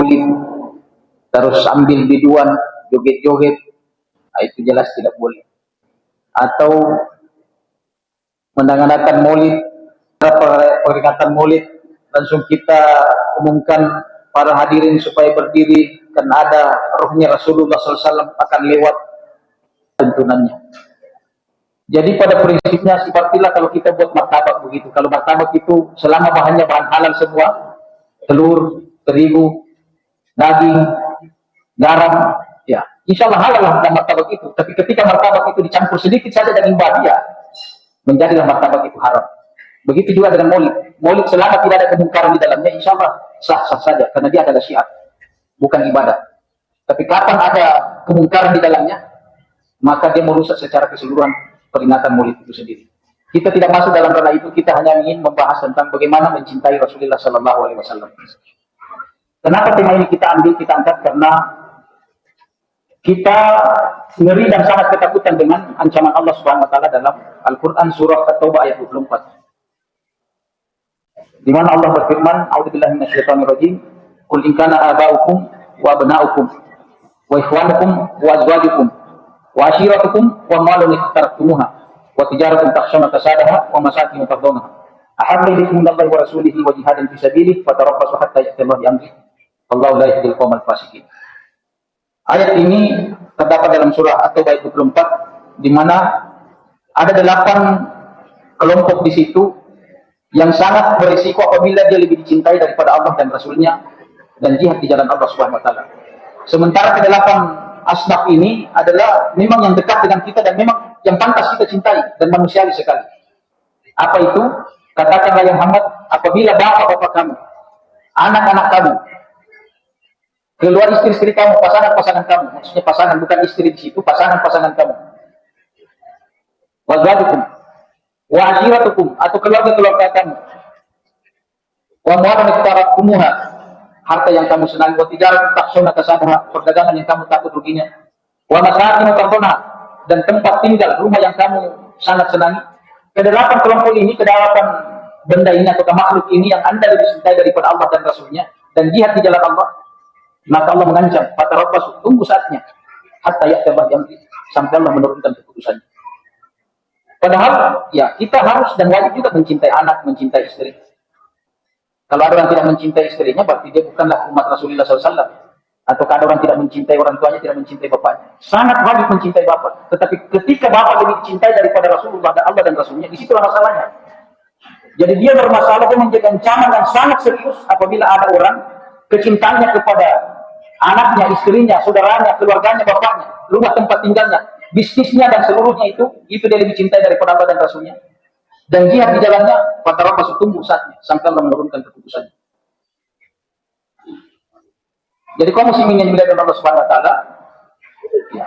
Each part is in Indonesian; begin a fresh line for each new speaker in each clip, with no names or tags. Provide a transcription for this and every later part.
maulid, terus ambil biduan, joget-joget, nah, itu jelas tidak boleh. Atau mengadakan maulid, peringatan maulid, langsung kita umumkan para hadirin supaya berdiri, karena ada rohnya Rasulullah SAW akan lewat tuntunannya. Jadi pada prinsipnya sepertilah kalau kita buat martabak begitu. Kalau martabak itu selama bahannya bahan halal semua, telur, terigu, daging, garam, ya insya Allah halal lah martabak itu. Tapi ketika martabak itu dicampur sedikit saja daging babi, ya menjadilah martabak itu haram. Begitu juga dengan maulid. Maulid selama tidak ada kemungkaran di dalamnya, insya Allah sah-sah saja, karena dia adalah syiar, bukan ibadah. Tapi kapan ada kemungkaran di dalamnya, maka dia merusak secara keseluruhan peringatan maulid itu sendiri. Kita tidak masuk dalam ranah itu, kita hanya ingin membahas tentang bagaimana mencintai Rasulullah SAW. Kenapa tema ini kita ambil, kita angkat? Karena kita ngeri dan sangat ketakutan dengan ancaman Allah Subhanahu Wa Taala dalam Al-Quran surah At-Taubah ayat 24. Di mana Allah berfirman, "A'udzubillahi minasyaitonirrajim. Qul in kana aba'ukum wa abna'ukum wa ikhwanukum wa azwajukum wa ashiratukum wa amwalun iqtaraftumuha wa tijaratun takhshawna kasadaha wa masakin tardawnaha ahabba ilaykum minallahi wa rasulihi wa jihadin fi sabilihi fatarabbasu hatta ya'tiyallaha bi amrihi wallahu la yahdil qaumal fasiqin." Ayat ini terdapat dalam surah At-Taubah ayat 24, di mana ada 8 kelompok di situ yang sangat berisiko apabila dia lebih dicintai daripada Allah dan Rasulnya dan jihad di jalan Allah Subhanahu Wa Taala. Sementara ke-8 asnaf ini adalah memang yang dekat dengan kita dan memang yang pantas kita cintai dan manusiawi sekali. Apa itu? Katakanlah ya Muhammad, apabila bapak-bapak kamu, anak-anak kamu, keluar istri-istri kamu, pasangan-pasangan kamu, maksudnya pasangan bukan istri di situ, pasangan-pasangan kamu, wazwajukum, wa ashiratukum, atau keluarga-keluarga kamu, wa amwalun iqtaraftumuha, harta yang kamu senangi, wa tijaratun takhshawna kasadaha, perdagangan yang kamu takut ruginya, wa masakin tardawnaha, dan tempat tinggal, rumah yang kamu sangat senangi. Ke-8 kelompok ini, ke-8 benda ini atau makhluk ini yang Anda lebih cintai daripada Allah dan Rasulnya dan jihad di jalan Allah, maka Allah mengancam, fatarabbasu, tunggu saatnya, hatta ya'tiyallaha bi amrihi, sampai Allah menurunkan keputusannya. Padahal ya kita harus dan wajib juga mencintai anak, mencintai istri. Kalau ada orang tidak mencintai istrinya, berarti dia bukanlah umat Rasulullah SAW. Atau kalau orang tidak mencintai orang tuanya, tidak mencintai bapaknya. Sangat wajib mencintai bapak. Tetapi ketika bapak lebih dicintai daripada Rasulullah dan Allah dan Rasulnya, disitulah masalahnya. Jadi dia bermasalah, dia menjadi ancaman dan sangat serius apabila ada orang kecintaannya kepada anaknya, istrinya, saudaranya, keluarganya, bapaknya, rumah tempat tinggalnya, bisnisnya dan seluruhnya itu dia lebih cintai daripada Allah dan Rasulnya. Dan jihad di jalannya, fatarabbasu, tunggu saatnya sampai Allah menurunkan keputusannya. Jadi kaum muslimin yang dimuliakan Allah Subhanahu Wa Taala, ya,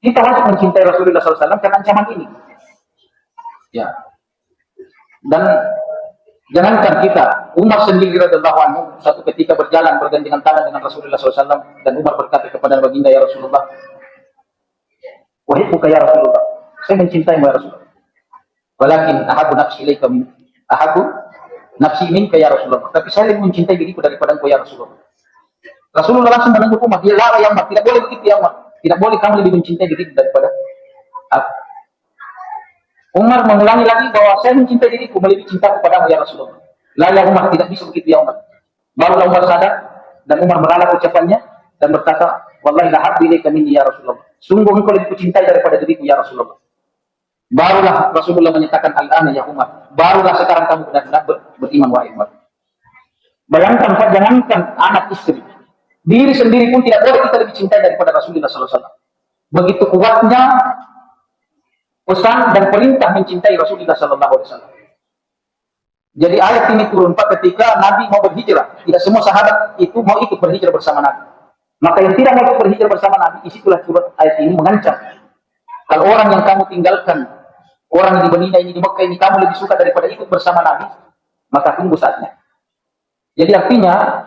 kita harus mencintai Rasulullah SAW karena ancaman ini. Ya. Dan jangankan kita, Umar sendiri radhiyallahu anhu satu ketika berjalan bergandengan tangan dengan Rasulullah SAW, dan Umar berkata kepada baginda, ya Rasulullah, uhibbuka ya Rasulullah, saya mencintaimu ya Rasulullah. Walakin ahabu nafsi ilaika min ahabu nafsi minka ya Rasulullah. Tapi saya lebih mencintai diriku daripada engkau ya Rasulullah. Rasulullah langsung menegur Umar, dia larang ya Umar, tidak boleh begitu ya Umar. Tidak boleh kamu lebih mencintai diriku daripada aku. Umar mengulangi lagi bahwa saya mencintai diriku melebihi cinta kepadamu ya Rasulullah. La ya Umar, tidak bisa begitu ya Umar. Barulah Umar sadar dan Umar meralat ucapannya dan berkata, wallahi la habbi ilaika minni ya Rasulullah. Sungguh engkau lebih kucintai daripada diriku ya Rasulullah. Barulah Rasulullah menyatakan al-ana ya Umar. Barulah sekarang kamu benar-benar beriman wahai Umar. Bayangkan, jangankan anak istri, diri sendiri pun tidak boleh kita lebih cintai daripada Rasulullah SAW. Begitu kuatnya pesan dan perintah mencintai Rasulullah SAW. Jadi ayat ini turun ketika Nabi mau berhijrah. Tidak semua sahabat itu mau ikut berhijrah bersama Nabi. Maka yang tidak mau ikut berhijrah bersama Nabi, disitulah turun ayat ini mengancam. Kalau orang yang kamu tinggalkan, orang yang di Madinah ini, di Mekah ini, kamu lebih suka daripada ikut bersama Nabi, maka tunggu saatnya. Jadi artinya,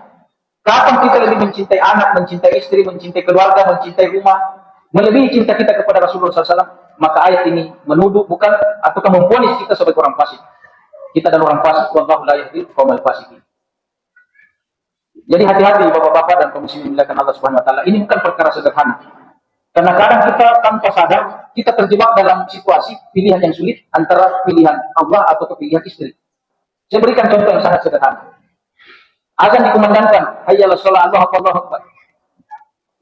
kapan kita lebih mencintai anak, mencintai istri, mencintai keluarga, mencintai rumah, melebihi cinta kita kepada Rasulullah SAW, maka ayat ini menuduh bukan ataukah memvonis kita sebagai orang fasik. Kita adalah orang fasik, wallahu la yahdil qaumal fasiqin. Jadi hati-hati bapak-bapak dan kaum muslimin dimuliakan Allah Subhanahu wa taala. Ini bukan perkara sederhana. Karena kadang kita tanpa sadar kita terjebak dalam situasi pilihan yang sulit antara pilihan Allah atau pilihan istri. Saya berikan contoh yang sangat sederhana. Azan dikumandangkan, hayya 'alas shalah, Allahu akbar.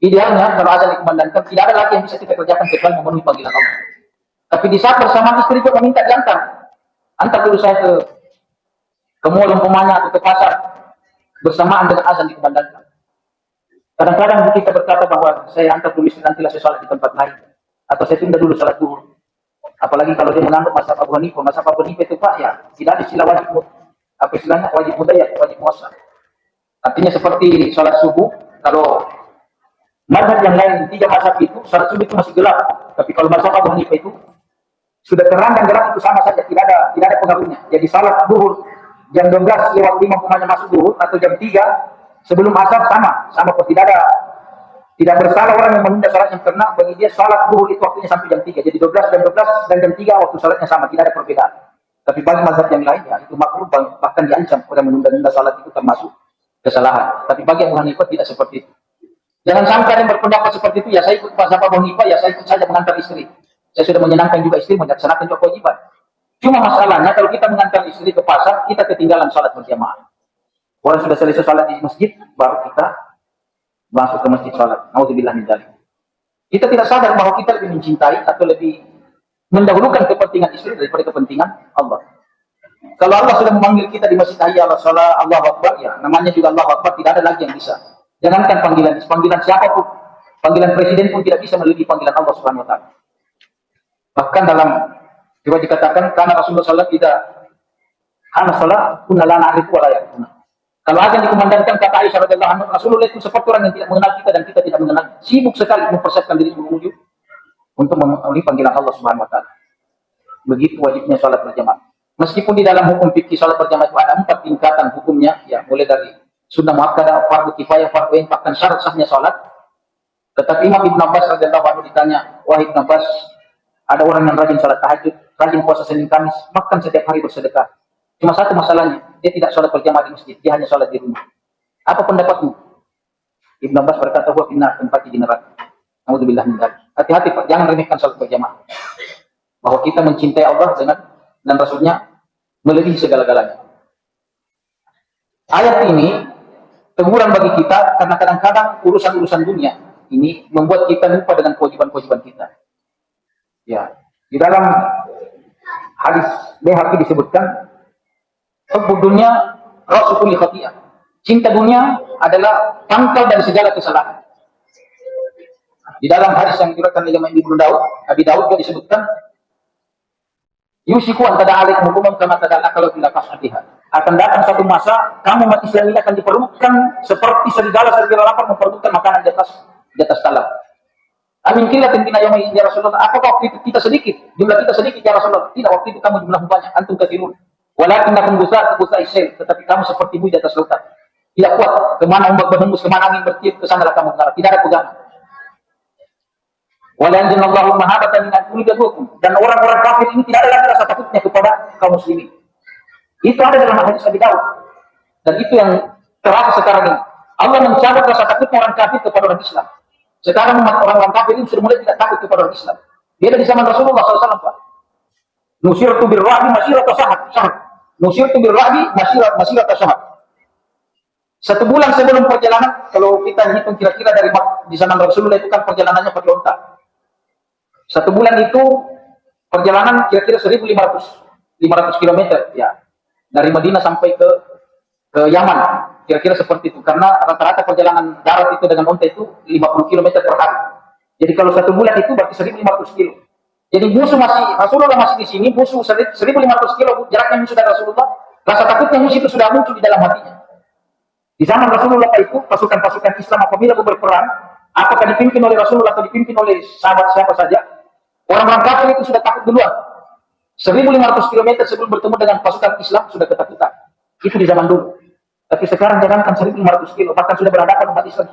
Idealnya kalau azan dikumandangkan tidak ada lagi yang bisa kita kerjakan kecuali memenuhi panggilan Allah. Tapi di saat bersamaan istri juga meminta diantar. Antar dulu saya ke mall umpamanya atau ke pasar bersamaan dengan azan dikumandangkan. Kadang-kadang kita berkata bahwa saya antar dulu istri, nantilah saya sholat di tempat lain. Atau saya tunda dulu sholat duhur. Apalagi kalau dia menganut mazhab Abu Hanifah. Mazhab Abu Hanifah itu Pak ya, tidak ada istilah wajib, apa istilahnya, wajib mudayyak, wajib muassar. Artinya seperti sholat subuh, kalau mazhab yang lain, 3 mazhab itu, sholat subuh itu masih gelap. Tapi kalau mazhab Abu Hanifah itu, sudah terang dan gelap itu sama saja, tidak ada pengaruhnya. Jadi sholat duhur jam 12 lewat 5 umpamanya masuk duhur, atau jam 3 sebelum asar sama kok, tidak bersalah orang yang menunda sholatnya, karena bagi dia sholat duhur itu waktunya sampai jam 3. Jadi 12 dan jam 3 waktu sholatnya sama, tidak ada perbedaan. Tapi bagi mazhab yang lain ya itu makruh, bahkan diancam orang menunda-nunda sholat itu termasuk kesalahan. Tapi bagi Abu Hanifah tidak seperti itu. Jangan sampai yang berpendapat seperti itu, ya saya ikut mazhab Abu Hanifah, ya saya ikut saja mengantar istri. Saya sudah menyenangkan juga istri, melaksanakan juga kewajiban. Cuma masalahnya kalau kita mengantar istri ke pasar, kita ketinggalan sholat berjamaah. Orang sudah selesai sholat di masjid, baru kita masuk ke masjid sholat. Nauzubillah min dzalik. Kita tidak sadar bahwa kita lebih mencintai atau lebih mendahulukan kepentingan istri daripada kepentingan Allah. Kalau Allah sudah memanggil kita di masjid, hayya 'alas shalah, Allahu akbar, ya namanya juga Allahu akbar, tidak ada lagi yang bisa. Jangankan panggilan siapapun, panggilan presiden pun tidak bisa melebihi panggilan Allah Subhanahu wa taala. Bahkan dalam coba dikatakan karena Rasulullah SAW tidak hana salat kunna la na'rifu wa la ya'rifuna. Kalau azan dikumandangkan, kata Aisyah radhiyallahu anha, Rasulullah itu seperti orang yang tidak mengenal kita dan kita tidak mengenal. Sibuk sekali mempersiapkan diri menuju untuk memenuhi panggilan Allah Subhanahu wa taala. Begitu wajibnya salat berjamaah. Meskipun di dalam hukum fikih salat berjamaah itu ada 4 tingkatan hukumnya, ya mulai dari sunnah muakkadah, fardu kifayah, fardu ain, bahkan syarat sahnya salat. Tetapi Imam Ibnu Abbas radhiyallahu anhu ditanya, "Wahai Ibnu Abbas, ada orang yang rajin sholat tahajud, rajin puasa Senin Kamis, bahkan setiap hari bersedekah. Cuma satu masalahnya, dia tidak sholat berjamaah di masjid, dia hanya sholat di rumah. Apa pendapatmu?" Ibnu Abbas berkata, "Huwa finnar, tempatnya di neraka." Nauzubillah min dzalik. Hati-hati Pak, jangan remehkan sholat berjamaah. Bahwa kita mencintai Allah dan Rasulnya melebihi segala-galanya. Ayat ini teguran bagi kita karena kadang-kadang urusan-urusan dunia ini membuat kita lupa dengan kewajiban-kewajiban kita. Ya, di dalam hadis Baihaqi disebutkan, hubbud dunya ra'su kulli khati'ah. Cinta dunia adalah pangkal dari segala kesalahan. Di dalam hadis yang diriwayatkan oleh Imam Ibnu Daud, Abi Daud juga disebutkan, yusiku an tada'alaikum hukuman kama tada'al bila qas'atiha. Akan datang satu masa kamu umat Islam ini akan diperlukan seperti serigala lapar memperlukan makanan di atas talam. Amin kila tentina yawma ya Rasulullah. Apakah waktu itu kita sedikit? Jumlah kita sedikit ya Rasulullah. Tidak, waktu itu kamu jumlah banyak. Antum katsirun. Walakinnakum gusa isyil. Tetapi kamu seperti buih di atas lautan. Tidak kuat. Kemana ombak berhembus, kemana angin bertiup, ke sanalah kamu mengarah. Tidak ada pegangan. Wala anzalallahu mahabatan min qulubikum. Dan orang-orang kafir ini tidak ada lagi rasa takutnya kepada kaum muslimin. Itu ada dalam hadis Abi Daud. Dan itu yang terasa sekarang ini. Allah mencabut rasa takutnya orang kafir kepada orang Islam. Sekarang orang-orang kafir ini sudah mulai tidak takut kepada orang Islam. Beda di zaman Rasulullah SAW, Pak. Nusirtu birra'bi masyirat syahad. Nusirtu birra'bi masyirat syahad. 1 bulan sebelum perjalanan, kalau kita hitung kira-kira dari di zaman Rasulullah itu kan perjalanannya pakai unta. 1 bulan itu perjalanan kira-kira 1.500 km, ya. Dari Madinah sampai ke Yaman. Kira-kira seperti itu. Karena rata-rata perjalanan darat itu dengan unta itu 50 km per hari. Jadi kalau 1 bulan itu berarti 1.500 kilo. Jadi Rasulullah masih di sini, musuh 1.500 kilo jaraknya musuh dari Rasulullah. Rasa takutnya musuh itu sudah muncul di dalam hatinya. Di zaman Rasulullah itu, pasukan-pasukan Islam apabila berperang, apakah dipimpin oleh Rasulullah atau dipimpin oleh sahabat siapa saja, orang-orang kafir itu sudah takut duluan. 1.500 km sebelum bertemu dengan pasukan Islam sudah ketakutan. Itu di zaman dulu. Tapi sekarang jangankan 1.500 kilo, bahkan sudah berhadapan umat Islam.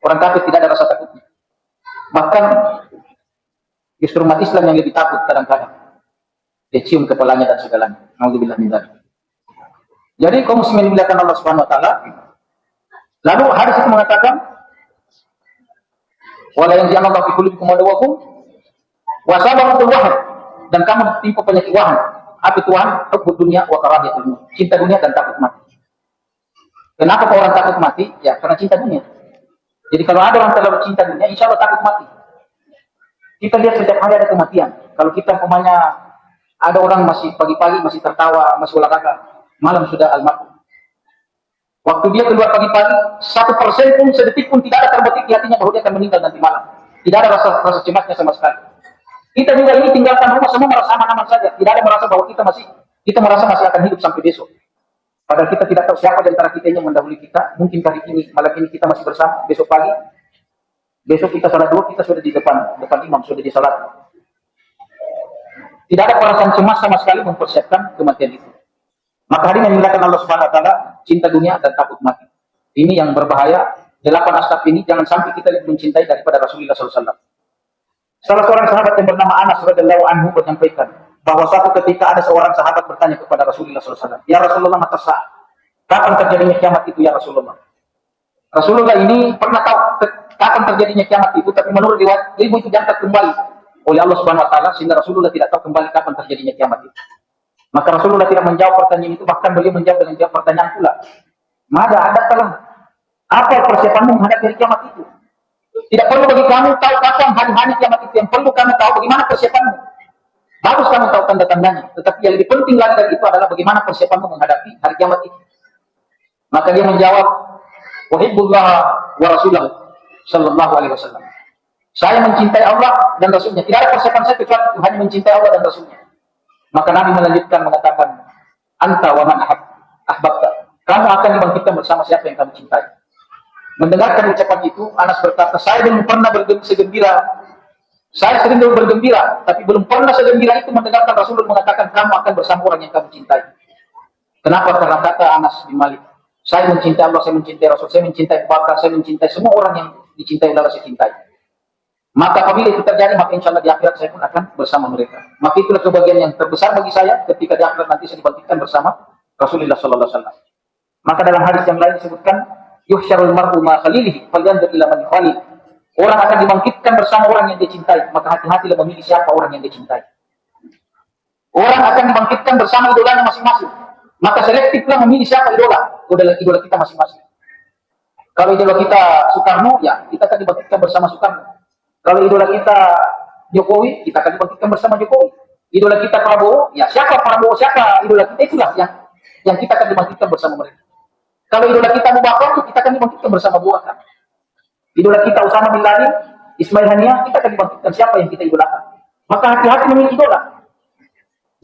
Orang kafir tidak ada rasa takutnya. Bahkan justru umat Islam yang lebih takut kadang-kadang. Dia cium kepalanya dan segalanya. Nauzubillah min dzalik. Jadi kaum muslimin dimuliakan Allah Subhanahu wa taala, Lalu hadis itu mengatakan, wala yang Allah fi qulubikum madawakum wa sabatul wahd, dan kamu ditimpa penyakit wahan. Apa itu wahan? Hubbud dunya wa karahiyatul maut. Cinta dunia dan takut mati. Kenapa orang takut mati? Ya karena cinta dunia. Jadi kalau ada orang terlalu cinta dunia, insya Allah takut mati. Kita lihat setiap hari ada kematian. Kalau kita umpamanya ada orang masih pagi-pagi masih tertawa, masih olahraga, malam sudah almarhum. Waktu dia keluar pagi-pagi, 1% pun, sedetik pun tidak ada terbetik di hatinya bahwa dia akan meninggal nanti malam. Tidak ada rasa cemasnya sama sekali. Kita juga ini tinggalkan rumah semua merasa aman-aman saja. Tidak ada merasa bahwa kita merasa masih akan hidup sampai besok. Padahal kita tidak tahu siapa di antara kita yang mendahului kita. Mungkin hari ini, malam ini kita masih bersama. Besok pagi, besok kita salat dulu, kita sudah di depan imam, sudah di salat. Tidak ada perasaan cemas sama sekali mempersiapkan kematian itu. Maka hari ini menyatakan Allah Subhanahu Wa Taala cinta dunia dan takut mati. Ini yang berbahaya. 8 aspek ini jangan sampai kita lebih mencintai daripada Rasulullah SAW. Salah seorang sahabat yang bernama Anas radhiyallahu anhu menyampaikan bahwa suatu ketika ada seorang sahabat bertanya kepada Rasulullah SAW, ya Rasulullah, mata saat, kapan terjadinya kiamat itu ya Rasulullah? Rasulullah ini pernah tahu kapan terjadinya kiamat itu, tapi menurut riwayat ilmu itu diangkat kembali oleh Allah Subhanahu Wa Taala sehingga Rasulullah tidak tahu kembali kapan terjadinya kiamat itu. Maka Rasulullah tidak menjawab pertanyaan itu, bahkan beliau menjawab dengan jawab pertanyaan pula. Mada ada telah apa persiapanmu menghadapi hari kiamat itu? Tidak perlu bagi kamu tahu kapan hari kiamat itu, yang perlu kamu tahu bagaimana persiapanmu. Bagus kamu tahu tanda-tandanya, tetapi yang lebih penting lagi dari itu adalah bagaimana persiapanmu menghadapi hari kiamat itu. Maka dia menjawab, Wahibbullah wa Rasulahu sallallahu alaihi wasallam. Saya mencintai Allah dan Rasulnya. Tidak ada persiapan saya kecuali hanya mencintai Allah dan Rasulnya. Maka Nabi melanjutkan mengatakan, Anta wa man ahbabta. Kamu akan dibangkitkan bersama siapa yang kamu cintai. Mendengarkan ucapan itu, Anas berkata, saya belum pernah segembira. Saya sering bergembira, tapi belum pernah segembira itu mendengarkan Rasulullah mengatakan, kamu akan bersama orang yang kamu cintai. Kenapa? Karena kata Anas bin Malik, saya mencintai Allah, saya mencintai Rasul, saya mencintai Abu Bakar, saya mencintai semua orang yang dicintai oleh Allah, saya cintai. Maka apabila itu terjadi, maka insya Allah di akhirat saya pun akan bersama mereka. Maka itulah kebahagiaan yang terbesar bagi saya ketika di akhirat nanti saya dibangkitkan bersama Rasulullah Sallallahu Alaihi Wasallam. Maka dalam hadis yang lain disebutkan, yuhsyarul mar'u ma khalilihi falyanzur ila man khalil. Orang akan dibangkitkan bersama orang yang dia cintai, maka hati-hatilah memilih siapa orang yang dia cintai. Orang akan dibangkitkan bersama idolanya masing-masing, maka selektiflah memilih siapa idola kita masing-masing. Kalau idola kita Soekarno, ya kita akan dibangkitkan bersama Soekarno. Kalau idola kita Jokowi, kita akan dibangkitkan bersama Jokowi. Idola kita Prabowo, ya siapa Prabowo, siapa idola kita, itulah yang kita akan dibangkitkan bersama mereka. Kalau idola kita Abu Bakar, kita akan dibangkitkan bersama Abu Bakar. Idola kita Usama bin Laden, Ismail Haniyah, kita akan dibangkitkan siapa yang kita idolakan. Maka hati-hati memilih idola.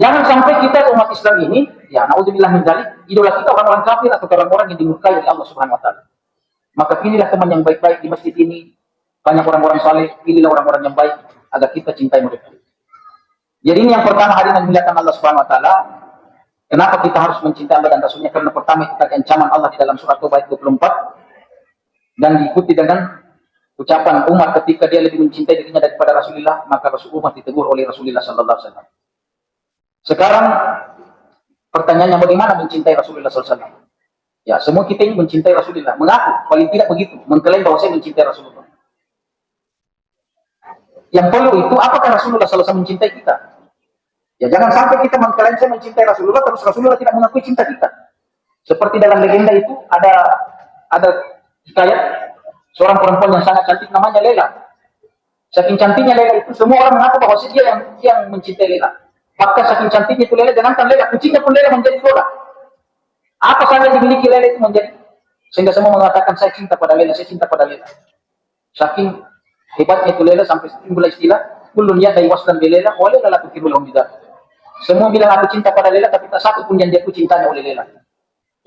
Jangan sampai kita umat Islam ini, ya naudzubillah min dzalik, idola kita orang-orang kafir atau orang-orang yang dimurkai oleh Allah Subhanahu Wa Taala. Maka pilihlah teman yang baik-baik di masjid ini. Banyak orang-orang saleh, pilihlah orang-orang yang baik agar kita cintai mereka. Jadi ini yang pertama hari yang dimuliakan Allah Subhanahu Wa Taala. Kenapa kita harus mencintai Allah dan Rasulnya? Karena pertama kita ada ancaman Allah di dalam surat Taubah 24 dan diikuti dengan ucapan Umar ketika dia lebih mencintai dirinya daripada Rasulullah, maka Rasulullah ditegur oleh Rasulullah Sallallahu Alaihi Wasallam. Sekarang pertanyaannya, bagaimana mencintai Rasulullah SAW? Ya, semua kita ini mencintai Rasulullah, mengaku paling tidak begitu, mengklaim bahwa saya mencintai Rasulullah. Yang perlu itu, apakah Rasulullah SAW mencintai kita? Ya, jangan sampai kita mengklaim saya mencintai Rasulullah, terus Rasulullah tidak mengakui cinta kita. Seperti dalam legenda itu ada hikayat seorang perempuan yang sangat cantik namanya Lela. Saking cantiknya Lela itu, semua orang mengaku bahwa dia yang mencintai Lela. Maka saking cantiknya itu Lela, jangankan Lela, kucingnya pun Lela menjadi idola. Apa saja yang dimiliki Lela itu menjadi, sehingga semua mengatakan saya cinta pada Lela, saya cinta pada Lela. Saking hebatnya itu Lela sampai timbul istilah, kullun yadai waslan bi Lela, wa Lela la tukiru lahum bidzat. Semua bilang aku cinta pada Lela, tapi tak satu pun yang dia cintanya oleh Lela.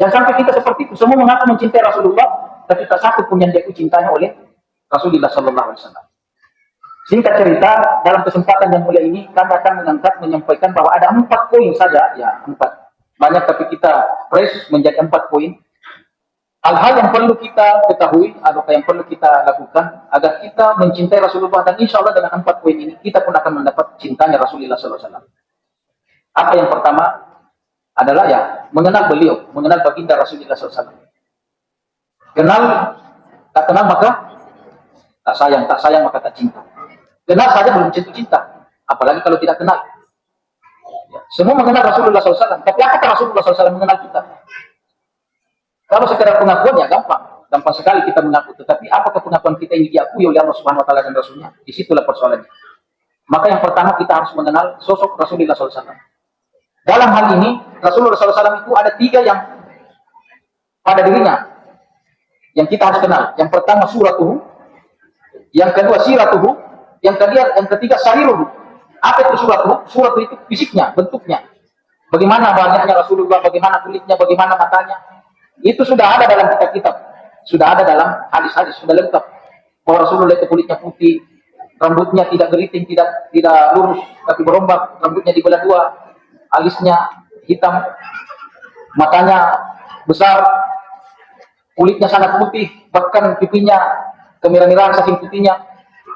Jangan sampai kita seperti itu, semua mengaku mencintai Rasulullah, tapi tak satu pun yang dia cintanya oleh Rasulullah Sallallahu Alaihi Wasallam. Singkat cerita, dalam kesempatan yang mulia ini, kami akan menyampaikan bahwa ada 4 poin saja, ya 4. Banyak, tapi kita press menjadi 4 poin. Hal-hal yang perlu kita ketahui, atau yang perlu kita lakukan, agar kita mencintai Rasulullah, dan insya Allah dengan 4 poin ini, kita pun akan mendapat cintanya Rasulullah SAW. Apa yang pertama adalah ya, mengenal beliau, mengenal baginda Rasulullah SAW. Kenal, tak kenal maka tak sayang maka tak cinta. Kenal saja belum tentu cinta, apalagi kalau tidak kenal. Ya, semua mengenal Rasulullah SAW, tapi apakah Rasulullah SAW mengenal kita? Kalau sekedar pengakuan ya gampang sekali kita mengaku. Tetapi apakah pengakuan kita ini diakui oleh Allah Subhanahu Wa Taala dan Rasulnya? Disitulah persoalannya. Maka yang pertama kita harus mengenal sosok Rasulullah SAW. Dalam hal ini Rasulullah SAW itu ada 3 yang pada dirinya yang kita harus kenal. Yang pertama suratuhu, yang kedua siratuhu, yang ketiga sariruhu. Apa itu suratuhu? Suratuhu itu fisiknya, bentuknya. Bagaimana banyaknya Rasulullah, bagaimana kulitnya, bagaimana matanya. Itu sudah ada dalam kitab-kitab. Sudah ada dalam hadis-hadis, sudah lengkap. Bahwa Rasulullah itu kulitnya putih, rambutnya tidak keriting, tidak lurus, tapi berombak, rambutnya dibelah 2, alisnya hitam, matanya besar, kulitnya sangat putih, bahkan pipinya kemerah-merahan saking putihnya,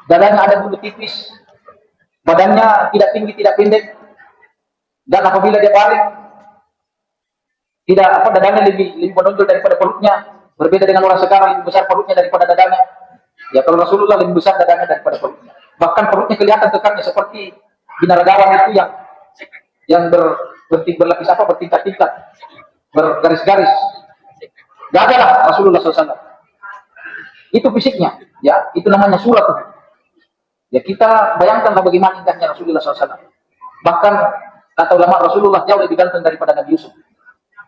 dadanya ada bulu tipis, badannya tidak tinggi, tidak pendek, dan apabila dia baring, tidak dadanya lebih menonjol daripada perutnya, berbeda dengan orang sekarang lebih besar perutnya daripada dadanya. Ya kalau Rasulullah lebih besar dadanya daripada perutnya, bahkan perutnya kelihatan tekannya seperti binaragawan itu yang berlapis bertingkat-tingkat, bergaris-garis. Gagalah Rasulullah SAW. Itu fisiknya, ya itu namanya surat. Ya kita bayangkanlah bagaimana indahnya Rasulullah SAW. Bahkan kata ulama Rasulullah jauh lebih ganteng daripada Nabi Yusuf.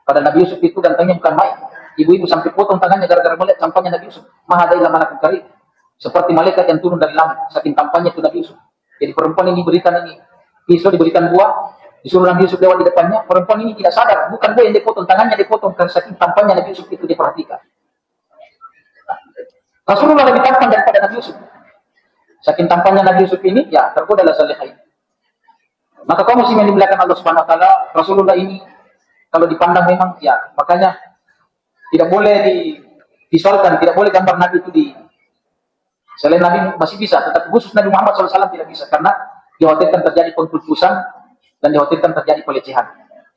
Pada Nabi Yusuf itu gantengnya bukan main. Ibu-ibu sampai potong tangannya gara-gara melihat tampangnya Nabi Yusuf. Mahadailah malakul karim. Seperti malaikat yang turun dari langit. Saking tampangnya itu Nabi Yusuf. Jadi perempuan ini berikan ini pisau, diberikan buah, disuruh Nabi Yusuf lewat di depannya. Perempuan ini tidak sadar, bukan buah yang dipotong, tangannya dipotong karena saking tampangnya Nabi Yusuf itu diperhatikan. Rasulullah lebih tampan daripada Nabi Yusuf. Saking tampannya Nabi Yusuf ini, ya tergodalah salihai. Maka kaum muslimin yang dimuliakan Allah Subhanahu Wa Taala, Rasulullah ini kalau dipandang memang ya, makanya tidak boleh divisualkan, tidak boleh gambar Nabi itu selain Nabi masih bisa, tetapi khusus Nabi Muhammad SAW tidak bisa, karena dikhawatirkan terjadi pengkultusan dan dikhawatirkan terjadi pelecehan.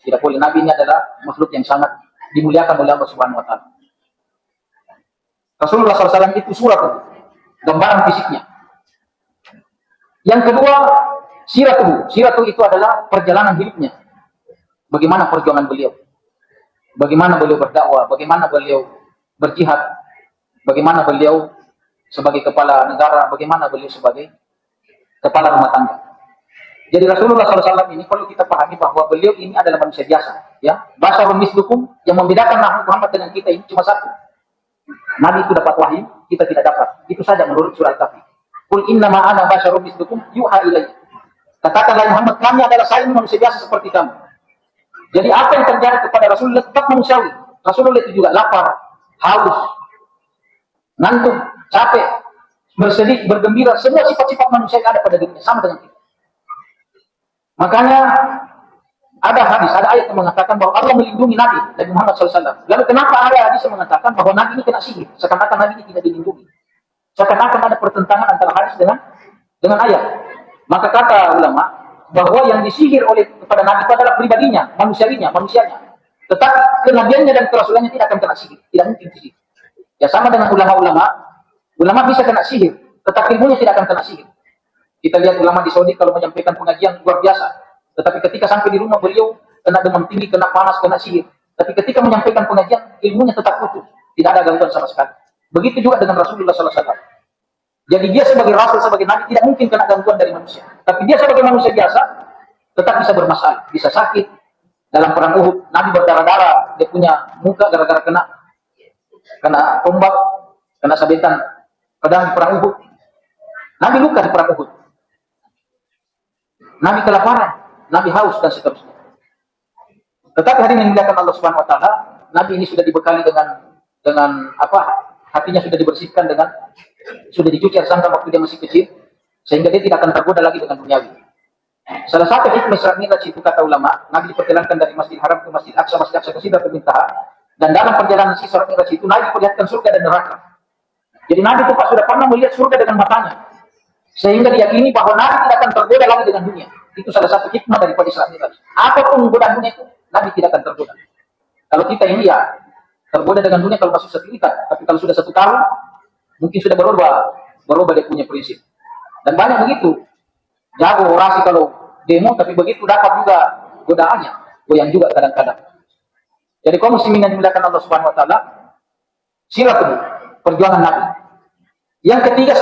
Tidak boleh. Nabi ini adalah makhluk yang sangat dimuliakan oleh Allah Subhanahu Wa Taala. Rasulullah SAW itu surat, gambaran fisiknya. Yang kedua, siratuhu. Siratuhu itu adalah perjalanan hidupnya. Bagaimana perjuangan beliau, bagaimana beliau berdakwah, bagaimana beliau berjihad, bagaimana beliau sebagai kepala negara, bagaimana beliau sebagai kepala rumah tangga. Jadi Rasulullah SAW ini perlu kita pahami bahwa beliau ini adalah manusia biasa. Ya, basyarun mislukum, yang membedakan Nabi Muhammad dengan kita ini cuma satu. Nabi itu dapat wahyu, kita tidak dapat. Itu saja menurut surah Al-Kahfi. Qul innama ana basyarun mislukum yuha ilayya. Katakanlah Muhammad, kami adalah saya manusia biasa seperti kamu. Jadi apa yang terjadi kepada Rasulullah tetap manusiawi. Rasulullah itu juga lapar, haus, ngantuk, capek, bersedih, bergembira. Semua sifat-sifat manusia yang ada pada dirinya sama dengan kita. Makanya ada hadis, ada ayat yang mengatakan bahwa Allah melindungi Nabi Muhammad SAW. Lalu kenapa ada hadis yang mengatakan bahwa Nabi ini kena sihir? Seakan-akan Nabi ini tidak dilindungi. Seakan-akan ada pertentangan antara hadis dengan ayat. Maka kata ulama, bahwa yang disihir oleh kepada Nabi itu adalah pribadinya, manusianya. Tetapi kenabiannya dan kerasulannya tidak akan kena sihir, tidak mungkin sihir. Ya sama dengan ulama-ulama, ulama bisa kena sihir, tetapi ilmunya tidak akan kena sihir. Kita lihat ulama di Saudi kalau menyampaikan pengajian luar biasa, tetapi ketika sampai di rumah beliau kena demam tinggi, kena panas, kena sihir. Tapi ketika menyampaikan pengajian, ilmunya tetap utuh, tidak ada gangguan sama sekali. Begitu juga dengan Rasulullah SAW. Jadi dia sebagai Rasul, sebagai Nabi tidak mungkin kena gangguan dari manusia. Tapi dia sebagai manusia biasa tetap bisa bermasalah, bisa sakit. Dalam perang Uhud, Nabi berdarah-darah, dia punya muka gara-gara kena tombak, kena sabetan pedang di perang Uhud. Nabi luka di perang Uhud. Nabi kelaparan, Nabi haus dan seterusnya. Tetapi hari ini dimuliakan Allah Subhanahu Wa Taala, Nabi ini sudah dibekali dengan apa? Hatinya sudah dibersihkan sudah dicuci air zam-zam waktu dia masih kecil, sehingga dia tidak akan tergoda lagi dengan duniawi. Salah satu hikmah Isra Mi'raj itu kata ulama, Nabi diperjalankan dari Masjidil Haram ke Masjid Aqsa ke Sidratul Muntaha, dan dalam perjalanan Isra Mi'raj itu Nabi diperlihatkan surga dan neraka. Jadi Nabi itu sudah pernah melihat surga dengan matanya, sehingga diyakini bahwa Nabi tidak akan tergoda lagi dengan dunia. Itu salah satu hikmah daripada Isra Mi'raj. Apapun godaan dunia itu, Nabi tidak akan tergoda. Kalau kita ini ya Tergoda dengan dunia kalau masuk setrika, tapi kalau sudah satu tahun, mungkin sudah berubah dia punya prinsip. Dan banyak begitu, jago orasi kalau demo, tapi begitu dapat juga godaannya, goyang juga kadang-kadang. Jadi kaum muslimin yang dimuliakan Allah Subhanahu Wa Taala, silatul perjuangan Nabi. Yang ketiga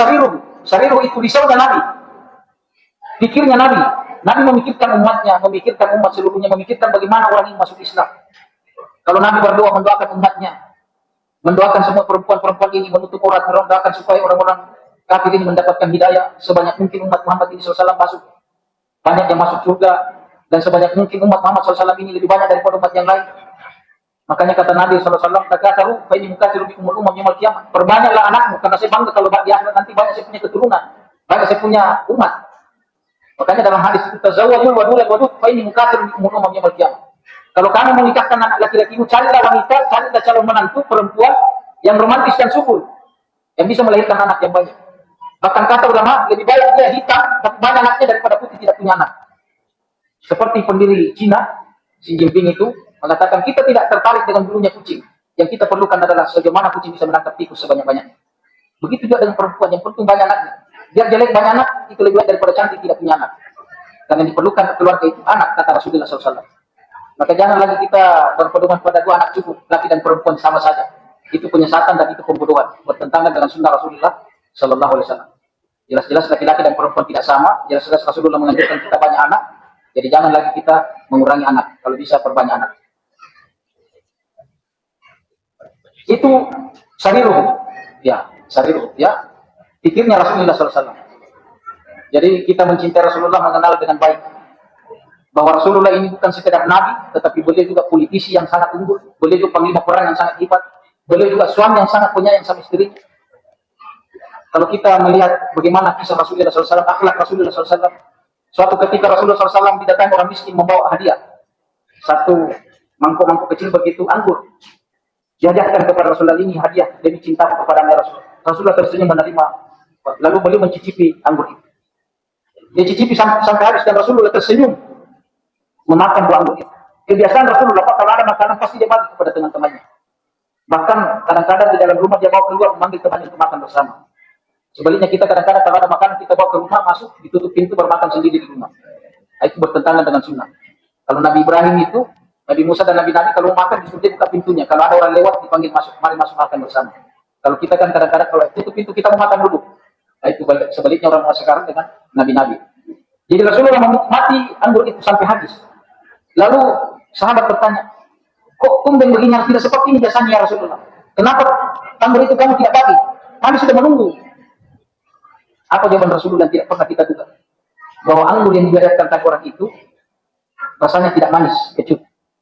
sariruh itu risaunya Nabi, pikirnya Nabi. Nabi memikirkan umatnya, memikirkan umat seluruhnya, memikirkan bagaimana orang ini masuk Islam. Kalau Nabi berdoa mendoakan umatnya, mendoakan semua perempuan-perempuan ini menutup aurat, mendoakan supaya orang-orang kafir ini mendapatkan hidayah, sebanyak mungkin umat Muhammad ini SAW masuk, banyak yang masuk surga, dan sebanyak mungkin umat Muhammad SAW ini lebih banyak daripada umat yang lain. Makanya kata Nabi SAW, "Takatsaru fa inni mukatsirun bikum al-umam yaumil qiyamah." Perbanyaklah anakmu, karena saya bangga kalau di akhirat nanti banyak saya punya keturunan, banyak saya punya umat. Makanya dalam hadis itu, "Tazawwajul wadud fa inni mukatsirun bikum al-umam yaumil qiyamah." Kalau kamu menikahkan anak laki-lakimu, carilah wanita, carilah calon menantu perempuan yang romantis dan subur, yang bisa melahirkan anak yang banyak. Bahkan kata ulama, lebih baik dia hitam, tapi banyak anaknya daripada putih tidak punya anak. Seperti pendiri Cina, Xi Jinping itu, mengatakan kita tidak tertarik dengan bulunya kucing. Yang kita perlukan adalah bagaimana kucing bisa menangkap tikus sebanyak-banyaknya. Begitu juga dengan perempuan, yang penting banyak anaknya. Biar jelek banyak anak, itu lebih baik daripada cantik tidak punya anak. Karena yang diperlukan keluarga itu anak, kata Rasulullah SAW. Maka jangan lagi kita berpedoman pada dua anak cukup, laki dan perempuan sama saja. Itu penyesatan dan itu pembodohan, bertentangan dengan sunnah Rasulullah Sallallahu Alaihi Wasallam. Jelas-jelas laki-laki dan perempuan tidak sama. Jelas-jelas Rasulullah menganjurkan kita banyak anak. Jadi jangan lagi kita mengurangi anak. Kalau bisa perbanyak anak. Itu sariruh, ya. Pikirnya Rasulullah Sallallahu Alaihi Wasallam. Jadi kita mencintai Rasulullah, mengenal dengan baik bahwa Rasulullah ini bukan sekedar nabi, tetapi beliau juga politisi yang sangat unggul, beliau juga panglima perang yang sangat hebat, beliau juga suami yang sangat penyayang sama istrinya. Kalau kita melihat bagaimana kisah Rasulullah SAW, akhlak Rasulullah SAW, suatu ketika Rasulullah SAW didatangi orang miskin membawa hadiah, satu mangkuk-mangkuk kecil begitu anggur, dihadiahkan kepada Rasulullah, ini hadiah demi cinta kepada Rasulullah. Rasulullah tersenyum menerima, lalu beliau mencicipi anggur itu. Dia cicipi sampai habis dan Rasulullah tersenyum memakan buah anggur itu. Kebiasaan Rasulullah, kalau ada makanan pasti dia bagi kepada teman-temannya. Bahkan kadang-kadang di dalam rumah dia bawa keluar memanggil temannya untuk makan bersama. Sebaliknya kita kadang-kadang kalau ada makanan kita bawa ke rumah, masuk, ditutup pintu, bermakan sendiri di rumah. Itu bertentangan dengan sunnah. Kalau Nabi Ibrahim itu, Nabi Musa dan Nabi-Nabi kalau makan disuruh dia buka pintunya. Kalau ada orang lewat dipanggil masuk, mari masuk makan bersama. Kalau kita kan kadang-kadang kalau tutup pintu kita mau makan dulu. Itu sebaliknya orang sekarang dengan Nabi-Nabi. Jadi Rasulullah menikmati anggur itu sampai habis. Lalu sahabat bertanya, kok tumben begini yang tidak seperti ini biasanya ya Rasulullah? Kenapa anggur itu kamu tidak bagi? Kami sudah menunggu. Apa jawaban Rasulullah tidak pernah kita duga? Bahwa anggur yang dibiarkan tadi orang itu rasanya tidak manis, kecut.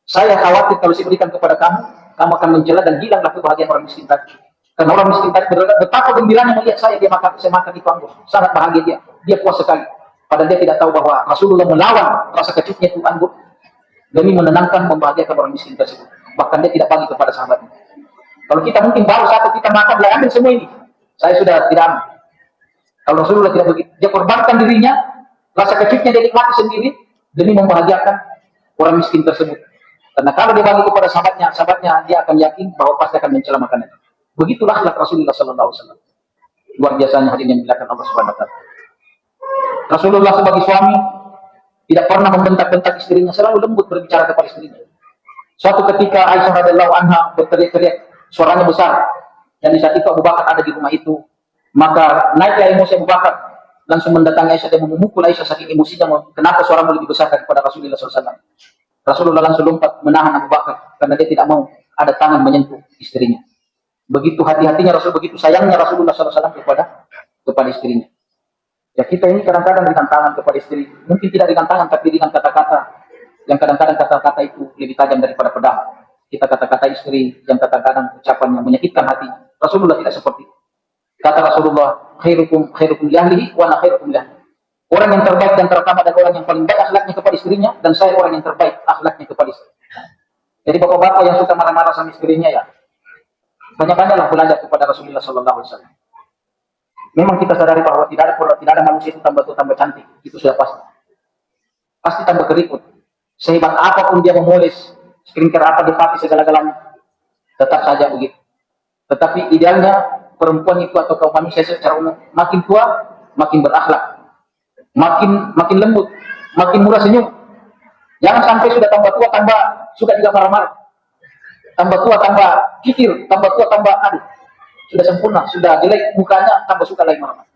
Saya khawatir kalau saya berikan kepada kamu, kamu akan mencela dan hilanglah kebahagiaan orang miskin tadi. Karena orang miskin tadi betapa gembiranya melihat saya makan itu anggur. Sangat bahagia dia puas sekali. Padahal dia tidak tahu bahwa Rasulullah melawan rasa kecutnya itu anggur demi menenangkan, membahagiakan orang miskin tersebut. Bahkan dia tidak bagi kepada sahabatnya. Kalau kita mungkin baru satu kita makan, dia ambil semua ini. Saya sudah tidak ambil. Kalau Rasulullah tidak begitu, dia korbankan dirinya, rasa kecutnya dia nikmati sendiri demi membahagiakan orang miskin tersebut. Karena kalau dia bagi kepada sahabatnya dia akan yakin bahwa pasti akan mencela makanan. Begitulah akhlak Rasulullah SAW. Luar biasanya hadirin yang dimuliakan Allah Subhanahu Wa Taala. Rasulullah sebagai suami tidak pernah membentak-bentak istrinya, selalu lembut berbicara kepada istrinya. Suatu ketika Aisyah radhiyallahu anha berteriak-teriak, suaranya besar, dan di saat itu Abu Bakar ada di rumah itu. Maka naiklah emosi Abu Bakar, langsung mendatangi Aisyah dan memukul Aisyah saking emosinya. Kenapa suaramu lebih besar daripada Rasulullah SAW? Rasulullah langsung lompat menahan Abu Bakar karena dia tidak mau ada tangan menyentuh istrinya. Begitu hati-hatinya Rasul, begitu sayangnya Rasulullah SAW kepada istrinya. Ya kita ini kadang-kadang dengan tangan kepada istri, mungkin tidak dengan tangan tapi dengan kata-kata yang kadang-kadang kata-kata itu lebih tajam daripada pedang. Kita kata-kata istri yang kadang-kadang ucapan yang menyakitkan hati. Rasulullah tidak seperti itu. Kata Rasulullah, khairukum li ahlihi wa ana khairukum li ahli. Orang yang terbaik dan terutama dan orang yang paling baik akhlaknya kepada istrinya, dan saya orang yang terbaik akhlaknya kepada istri. Jadi bapak-bapak yang suka marah-marah sama istrinya ya, banyak-banyaklah belajar kepada Rasulullah SAW. Memang kita sadari bahwa tidak ada manusia itu tambah cantik, itu sudah pasti. Pasti tambah keriput. Sehebat apapun dia memoles, skincare apa dia pakai segala-galanya. tetap saja begitu. Tetapi idealnya perempuan itu atau kaum manusia secara umum makin tua makin berakhlak, makin lembut, makin murah senyum. Jangan sampai sudah tambah tua tambah suka juga marah-marah, tambah tua tambah kikir, tambah tua tambah aduh, sudah sempurna, sudah jelek mukanya tambah suka lagi marah-marah.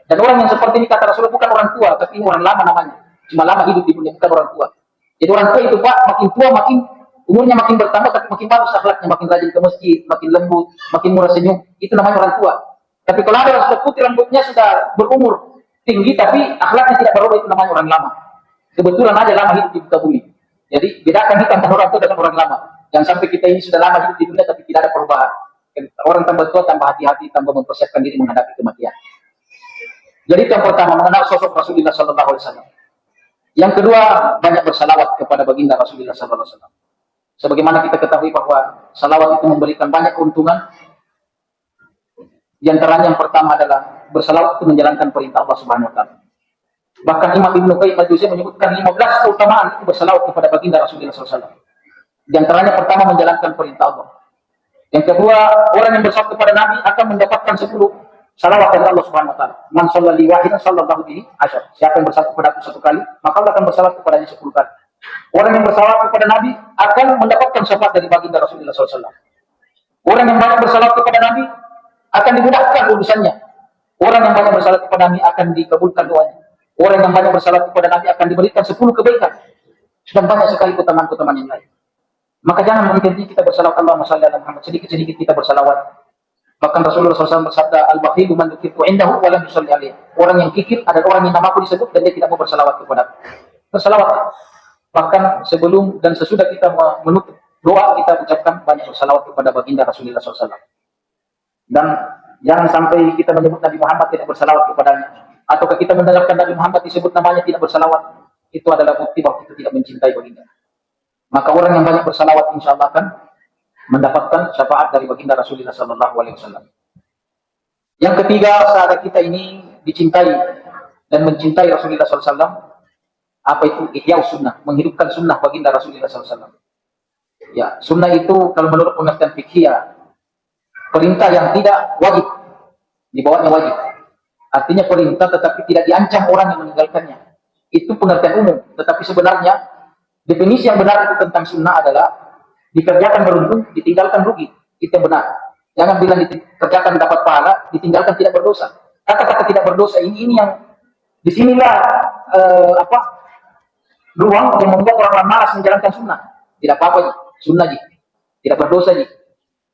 Dan orang yang seperti ini kata Rasulullah bukan orang tua, tapi orang lama namanya. Cuma lama hidup di dunia, bukan orang tua. Jadi orang tua itu Pak, makin tua makin umurnya makin bertambah, tapi makin bagus akhlaknya, makin rajin ke masjid, makin lembut, makin murah senyum. Itu namanya orang tua. Tapi kalau ada orang sudah putih rambutnya sudah berumur tinggi, tapi akhlaknya tidak berubah, itu namanya orang lama. Kebetulan aja lama hidup di muka bumi. Jadi bedakan kita antara orang tua dengan orang lama. Jangan sampai kita ini sudah lama hidup di dunia tapi tidak ada perubahan. Orang tambah tua tambah hati-hati, tambah mempersiapkan diri menghadapi kematian. Jadi itu yang pertama, mengenal sosok Rasulullah Sallallahu Alaihi Wasallam. Yang kedua, banyak bersalawat kepada baginda Rasulullah Sallallahu Alaihi Wasallam. Sebagaimana kita ketahui bahwa salawat itu memberikan banyak keuntungan. Di antaranya yang pertama adalah bersalawat itu menjalankan perintah Allah Subhanahu Wa Taala. Bahkan Imam Ibnu Qayyim al-Jauziyah menyebutkan 15 keutamaan itu bersalawat kepada baginda Rasulullah Sallallahu Alaihi Wasallam. Di antaranya pertama menjalankan perintah Allah. Yang kedua, orang yang bersalawat kepada Nabi akan mendapatkan 10 salawat dari Allah Subhanahu Wa Taala. Man sholli wahidan sallallahu bihi asyar. Siapa yang bersalawat kepada aku 1 kali, maka Allah akan bersalawat kepadanya 10 kali. Orang yang bersalawat kepada Nabi akan mendapatkan syafaat dari baginda Rasulullah SAW. Orang yang banyak bersalawat kepada Nabi akan dimudahkan urusannya. Orang yang banyak bersalawat kepada Nabi akan dikabulkan doanya. Orang yang banyak bersalawat kepada Nabi akan diberikan 10 kebaikan. Dan banyak sekali keutamaan-keutamaan yang lain. Maka jangan menghenti kita bersalawat Allahumma shalli ala Muhammad. Sedikit-sedikit kita bersalawat. Bahkan Rasulullah SAW bersabda, al-bakhilu man dzukirtu indahu wa lam yusalli alaihi. Orang yang kikir adalah orang yang namaku disebut dan dia tidak mau bersalawat kepada aku. Bersalawat. Bahkan sebelum dan sesudah kita menutup doa, kita ucapkan banyak bersalawat kepada baginda Rasulullah SAW. Dan jangan sampai kita menyebut Nabi Muhammad tidak bersalawat kepadanya. Ataukah kita mendengarkan Nabi Muhammad disebut namanya tidak bersalawat. Itu adalah bukti bahwa kita tidak mencintai baginda. Maka orang yang banyak bersalawat insya Allah akan mendapatkan syafaat dari baginda Rasulullah Sallallahu Alaihi Wasallam. Yang ketiga, saat kita ini dicintai dan mencintai Rasulullah SAW, apa itu ihya sunnah, menghidupkan sunnah baginda Rasulullah SAW. Ya, sunnah itu kalau menurut pengertian fikih perintah yang tidak wajib, di bawahnya wajib. Artinya perintah tetapi tidak diancam orang yang meninggalkannya. Itu pengertian umum. Tetapi sebenarnya definisi yang benar itu tentang sunnah adalah dikerjakan beruntung, ditinggalkan rugi. Itu yang benar. Jangan bilang dikerjakan dapat pahala, ditinggalkan tidak berdosa. Kata-kata tidak berdosa ini yang disinilah ruang yang membuat orang malas menjalankan sunnah. Tidak apa-apa, sunnah tidak berdosa,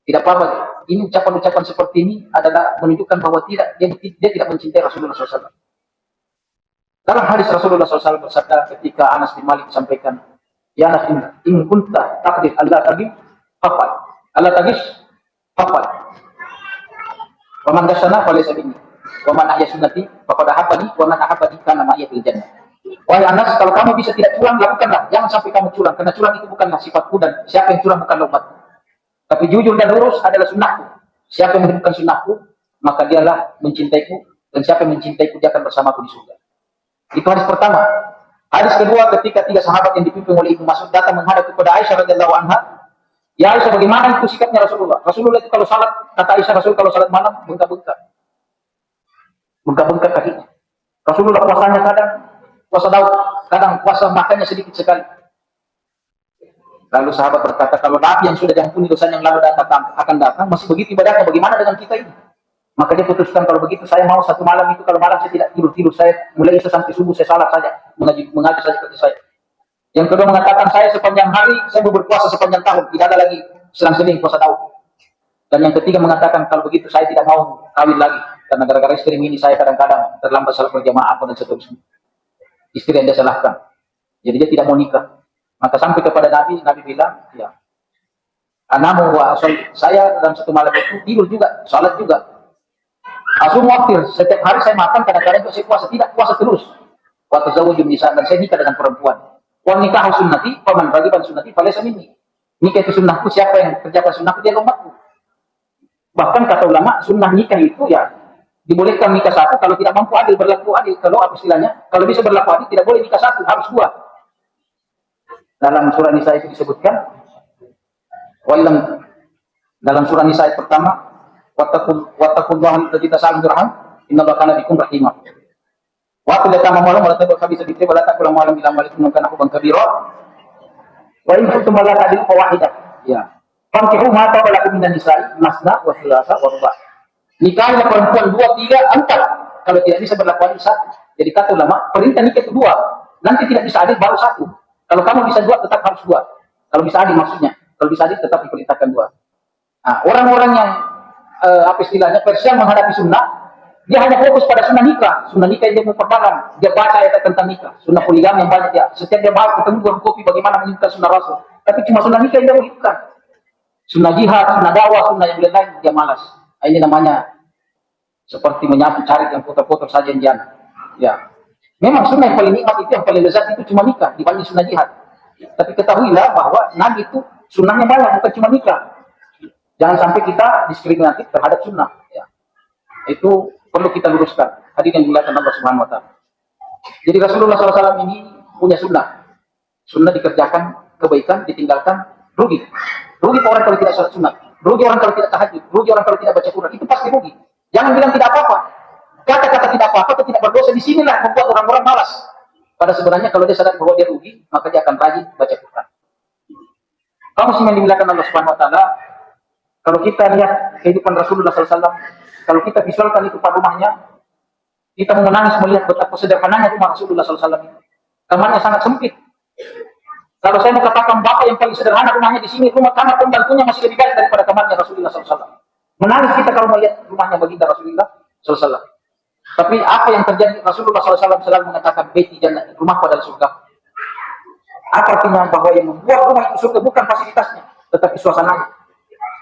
tidak apa-apa. Ini ucapan-ucapan seperti ini adalah menunjukkan bahwa dia tidak mencintai Rasulullah SAW. Dalam hadis Rasulullah SAW bersabda ketika Anas bin Malik sampaikan, ya Anas in kunta taqdir Allah tagib faqal. Allah tagis faqal. Wa man dasana falaysa minni. Wa man ahya sunnati faqad ahabbani wa man ahabbani kana ma'iya fil jannah. Wahai Anas, kalau kamu bisa tidak curang, lakukanlah. Jangan sampai kamu curang, karena curang itu bukanlah sifatku dan siapa yang curang bukanlah umatku. Tapi jujur dan lurus adalah sunnahku. Siapa yang menghidupkan sunnahku, maka dialah mencintaiku, dan siapa yang mencintaiku dia akan bersamaku di surga. Itu hadis pertama. Hadis kedua, ketika 3 sahabat yang dipimpin oleh Ibnu Mas'ud datang menghadap kepada Aisyah radhiyallahu anha, ya Aisyah, bagaimana itu sikapnya Rasulullah? Rasulullah itu kalau salat, kata Aisyah, Rasul kalau salat malam bengkak-bengkak kakinya. Rasulullah puasanya kadang puasa Daud, kadang puasa makannya sedikit sekali. Lalu sahabat berkata, kalau Nabi yang sudah diampuni dosa yang lalu akan datang, masih begitu ibadahnya, bagaimana dengan kita ini? Maka dia putuskan, kalau begitu saya mau 1 malam itu, kalau malam saya tidak tidur, saya mulai isya sampai subuh, saya salat saja, mengaji saja seperti saya. Yang kedua mengatakan, saya sepanjang hari, saya berpuasa sepanjang tahun, tidak ada lagi selang-seling puasa Daud. Dan yang ketiga mengatakan, kalau begitu saya tidak mau kawin lagi, karena gara-gara istri ini saya kadang-kadang terlambat salat berjamaah dan seterusnya. Istri yang dia salahkan. Jadi dia tidak mau nikah. Maka sampai kepada Nabi bilang, ya, anamu wa asal, saya dalam 1 malam itu tidur juga, salat juga. Asum waktir, setiap hari saya makan, kadang-kadang itu saya puasa, tidak puasa terus. Waktu zawujum nisa, dan saya nikah dengan perempuan. Wa nikah sunnati, paman ragiban sunnati, falaysa minni. Nikah itu sunnahku, siapa yang kerjakan sunnahku, dia umatku. Bahkan kata ulama, sunnah nikah itu ya dibolehkan nikah 1 kalau tidak mampu adil, berlaku adil. Kalau apa istilahnya? Kalau bisa berlaku adil, tidak boleh nikah 1, harus 2. Dalam surah Nisa itu disebutkan, wa illam Dalam surah Nisa ayat pertama, wattaqullaha alladzi tasaaluna birrahim, innallaha kana bikum rahima. Wa qul la ta'malu wa la tabqa bi sabili wa la taqulu ma lam ya'lamu kana hukum kabira. Wa in kuntum la ta'dilu fawahidah. Ya. Fankihu ma taba lakum minan nisa'i masna wa thulatha wa ruba'. Nikahnya perempuan 2, 3, 4. Kalau tidak bisa berlaku adil 1. Jadi kata ulama, perintah nikah itu 2. Nanti tidak bisa adil baru 1. Kalau kamu bisa 2 tetap harus 2. Kalau bisa adil maksudnya. Kalau bisa adil tetap diperintahkan 2. Nah, orang-orang yang apa istilahnya Persian menghadapi sunnah, dia hanya fokus pada sunnah nikah. Sunnah nikah yang dia mau perdagang, dia baca ayat tentang nikah. Sunnah poligami yang banyak dia. Setiap dia bahas ketemu warung kopi bagaimana menyukai sunnah Rasul. Tapi cuma sunnah nikah yang dia menghidupkan. Sunnah jihad, sunnah dakwah, sunnah yang lain dia malas. Nah, ini namanya seperti menyapu cari yang putar-putar saja yang jana. Ya, memang sunnah yang paling nikmat itu, yang paling lezat itu cuma nikah dibanding sunnah jihad. Tapi ketahuilah bahwa Nabi itu sunnahnya banyak, bukan cuma nikah. Jangan sampai kita diskriminatif terhadap sunnah. Ya. Itu perlu kita luruskan. Hadirin yang dimuliakan Allah Subhanahu Wa Taala. Jadi Rasulullah SAW ini punya sunnah. Sunnah dikerjakan, kebaikan ditinggalkan, rugi. Rugi orang kalau tidak sholat sunnah. Rugi orang kalau tidak tahajud. Rugi orang kalau tidak baca Quran. Itu pasti rugi. Jangan bilang tidak apa-apa. Kata-kata tidak apa-apa atau tidak berdosa di sinilah membuat orang-orang malas. Pada sebenarnya kalau dia sadar bahwa dia rugi, maka dia akan rajin baca Quran. Kaum muslimin dimuliakan Allah Subhanahu Wa Taala. Kalau kita lihat kehidupan Rasulullah SAW, kalau kita visualkan itu pada rumahnya, kita menangis melihat betapa sederhananya rumah Rasulullah SAW. Kamarnya sangat sempit. Kalau saya mau katakan bapak yang paling sederhana rumahnya di sini, rumah kamar pembantunya masih lebih baik daripada kamarnya Rasulullah SAW. Menangis kita kalau melihat rumahnya baginda Rasulullah SAW. Tapi apa yang terjadi? Rasulullah SAW selalu mengatakan baiti jannah, rumahku adalah surga. Apa artinya? Bahwa yang membuat rumah itu surga bukan fasilitasnya, tetapi suasananya.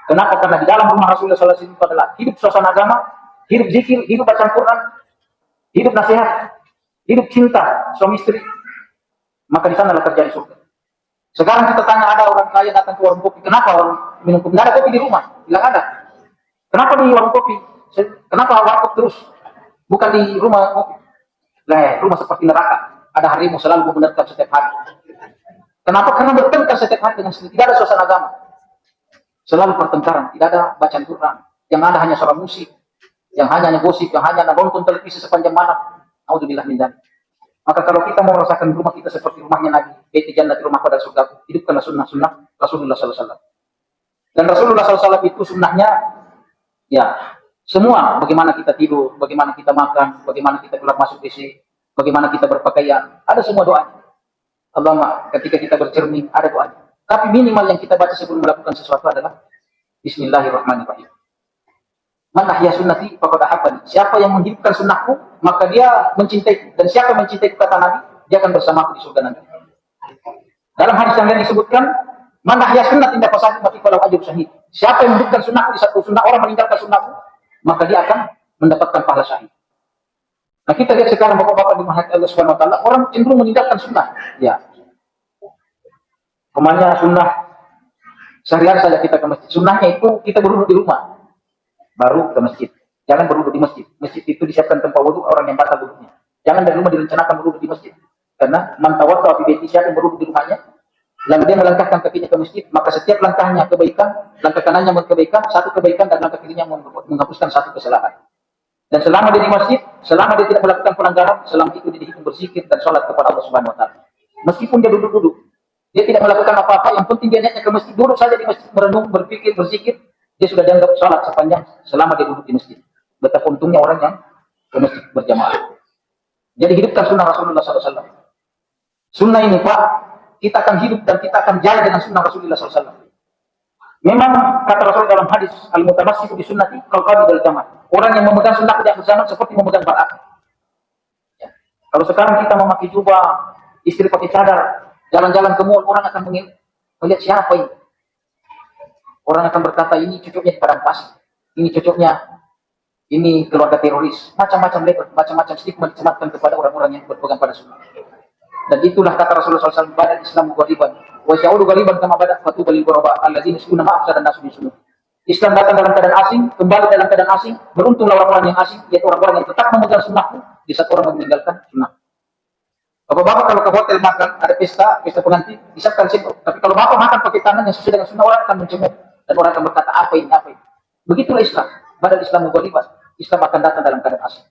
Kenapa? Karena di dalam rumah Rasulullah SAW itu adalah hidup suasana agama, hidup zikir, hidup bacaan Quran, hidup nasihat, hidup cinta suami istri. Maka di sana lah terjadi surga. Sekarang kita tanya, ada orang kaya datang ke warung kopi, kenapa orang minum kopi? Tidak ada kopi di rumah, bilang ada. Kenapa di warung kopi? Kenapa warkop terus? Bukan di rumah kopi. Lah, rumah seperti neraka. Ada harimau selalu menerkam setiap hari. Kenapa? Karena bertengkar setiap hari dengan sendiri. Tidak ada suasana agama. Selalu pertengkaran, tidak ada bacaan Quran. Yang ada hanya suara musik, yang hanya gosip, yang hanya nonton televisi sepanjang malam. Auzubillah min dzalik. Maka kalau kita mau merasakan rumah kita seperti rumahnya Nabi, baiti jannati rumah pada surga, hidupkanlah sunnah-sunnah Rasulullah SAW. Dan Rasulullah SAW itu sunnahnya, ya, semua. Bagaimana kita tidur, bagaimana kita makan, bagaimana kita keluar masuk WC, bagaimana kita berpakaian, ada semua doanya. Allahumma, ketika kita bercermin, ada doanya. Tapi minimal yang kita baca sebelum melakukan sesuatu adalah Bismillahirrahmanirrahim. Man ahya sunnati faqad ahabbani. Siapa yang menghidupkan sunnahku, maka dia mencintaiku. Dan siapa yang mencintai kata Nabi, dia akan bersamaku di surga nanti. Dalam hadis yang lain disebutkan, man ahya sunnati inda fasadi mati falahu ajrun syahid. Siapa yang menghidupkan sunnahku di satu sunnah, orang meninggalkan sunnahku, maka dia akan mendapatkan pahala syahid. Nah, kita lihat sekarang bapak-bapak di mahal Allah Subhanahu Wa Taala, orang cenderung meninggalkan sunnah. Ya. Kemana sunnah sehari-hari saja kita ke masjid. Sunnahnya itu kita berwudu di rumah, baru ke masjid. Jangan berwudu di masjid. Masjid itu disiapkan tempat wudu orang yang batal wudunya. Jangan dari rumah direncanakan berwudu di masjid. Karena man tawadda fi baiti, siapa yang berwudu di rumahnya, lalu dia melangkahkan kakinya ke masjid, maka setiap langkahnya kebaikan, langkah kanannya kebaikan, satu kebaikan, dan langkah kirinya menghapuskan satu kesalahan. Dan selama dia di masjid, selama dia tidak melakukan pelanggaran, selama itu dia dihitung berzikir dan sholat kepada Allah Subhanahu Wa Taala. Meskipun dia duduk-duduk, dia tidak melakukan apa-apa, yang penting dia niatnya ke masjid, duduk saja di masjid, merenung, berpikir, berzikir, dia sudah dianggap sholat sepanjang selama dia duduk di masjid. Betapa untungnya orang yang ke masjid berjamaah. Jadi hidupkan sunnah Rasulullah SAW. Sunnah ini Pak, kita akan hidup dan kita akan jalan dengan sunnah Rasulullah SAW. Memang kata Rasul dalam hadis, al-mutamassiku bi sunnati kal-qabid al-jamaah. Orang yang memegang sunnah di akhir zaman seperti memegang bara api. Ya. Kalau sekarang kita memakai jubah, istri pakai cadar, jalan-jalan ke mall, orang akan melihat siapa ini. Orang akan berkata, ini cocoknya di padang pasir, ini cocoknya, ini keluarga teroris, macam-macam label, macam-macam stigma dicematkan kepada orang-orang yang berpegang pada sunnah. Dan itulah kata Rasulullah SAW, badan Islam ghariban, wa sya'udu ghariban kama badat fatuba lil ghuraba alladzina yasquna ma'afsa dan nasu sunnah. Islam datang dalam keadaan asing, kembali dalam keadaan asing, beruntunglah orang-orang yang asing, yaitu orang-orang yang tetap memegang sunnahku di saat orang meninggalkan sunnah. Bapak-bapak kalau ke hotel makan, ada pesta pengantin, disiapkan sendok. Tapi kalau bapak makan pakai tangan yang sesuai dengan sunnah, orang akan mencemooh. Dan orang akan berkata, apa ini, apa ini. Begitulah Islam. Badal Islam mughaliban. Islam akan datang dalam keadaan asli.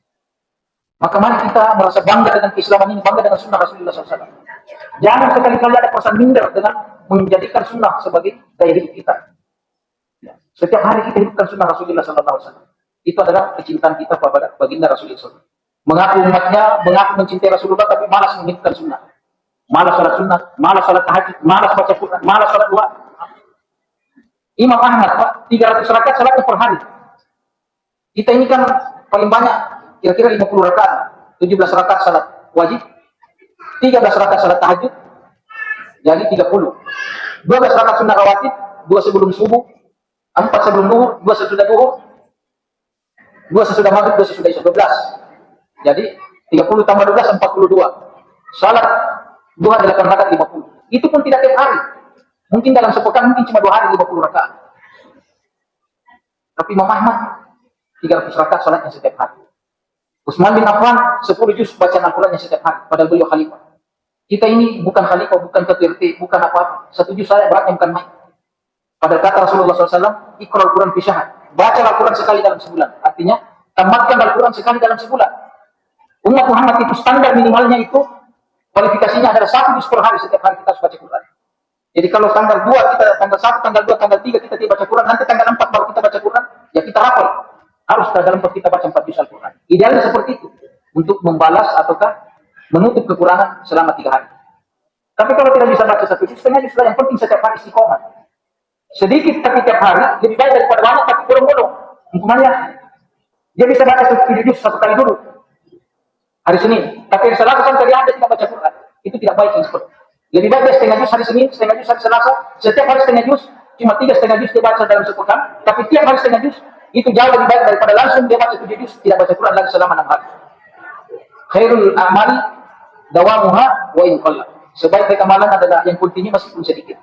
Maka mari kita merasa bangga dengan keislaman ini, bangga dengan sunnah Rasulullah SAW. Jangan sekali-kali ada perasaan minder dengan menjadikan sunnah sebagai gaya hidup kita. Ya. Setiap hari kita hidupkan sunnah Rasulullah SAW. Itu adalah kecintaan kita kepada baginda Rasulullah SAW. Mengaku umatnya, mengaku mencintai Rasulullah, tapi malas menghidupkan sunnah. Malas salat sunat, malas salat tahajud, malas baca Quran, malas salat doa. Imam Ahmad, Pak, 300 rakaat salatnya per hari. Kita ini kan paling banyak, kira-kira 50 rakaat, 17 rakaat salat wajib, 13 rakaat salat tahajud, jadi 30. 12 rakaat sunnah rawatib, 2 sebelum subuh, 4 sebelum duhur, 2 sesudah duhur, 2 sesudah maghrib, 2 sesudah isya, 12. Jadi 30 tambah 12, 42. Salat duha 8 rakaat 50. Itu pun tidak tiap hari. Mungkin dalam sepekan mungkin cuma 2 hari 50 rakaat. Tapi Imam Ahmad 300 rakaat salatnya setiap hari. Utsman bin Affan 10 juz bacaan Al-Qur'annya setiap hari, padahal beliau khalifah. Kita ini bukan khalifah, bukan ketua RT, bukan apa-apa. 1 juz saya beratnya bukan main. Pada kata Rasulullah SAW, Iqra Al-Quran fi syahr. Baca Al-Quran sekali dalam sebulan. Artinya, tamatkan Al-Quran sekali dalam sebulan. Umat Muhammad itu standar minimalnya itu, kualifikasinya adalah 1 juz per hari setiap hari kita harus baca Quran. Jadi kalau tanggal 2, kita tanggal 1, tanggal 2, tanggal 3 kita tidak baca Quran, nanti tanggal 4 baru kita baca Quran, ya kita hafal. Harus dalam kita baca 4 juz Al-Quran. Idealnya seperti itu. Untuk membalas ataukah menutup kekurangan selama 3 hari. Tapi kalau tidak bisa baca 1 juz, setengah juz, yang penting setiap hari istiqomah. Sedikit tapi tiap hari lebih baik daripada banyak tapi bolong-bolong. Umpamanya dia bisa baca 7 juz 1 kali dulu hari Senin, tapi hari Selasa sampai dia tidak baca Quran. Itu tidak baik yang seperti. Lebih baik dia setengah juz hari Senin, setengah juz hari Selasa, setiap hari setengah juz, cuma 3 setengah juz dia baca dalam sepekan, tapi tiap hari setengah juz itu jauh lebih baik daripada langsung dia baca 7 juz tidak baca Quran lagi selama 6 hari. Khairul a'mali dawamuha wa in qalla. Sebaik-baik amalan adalah yang continunya meskipun sedikit.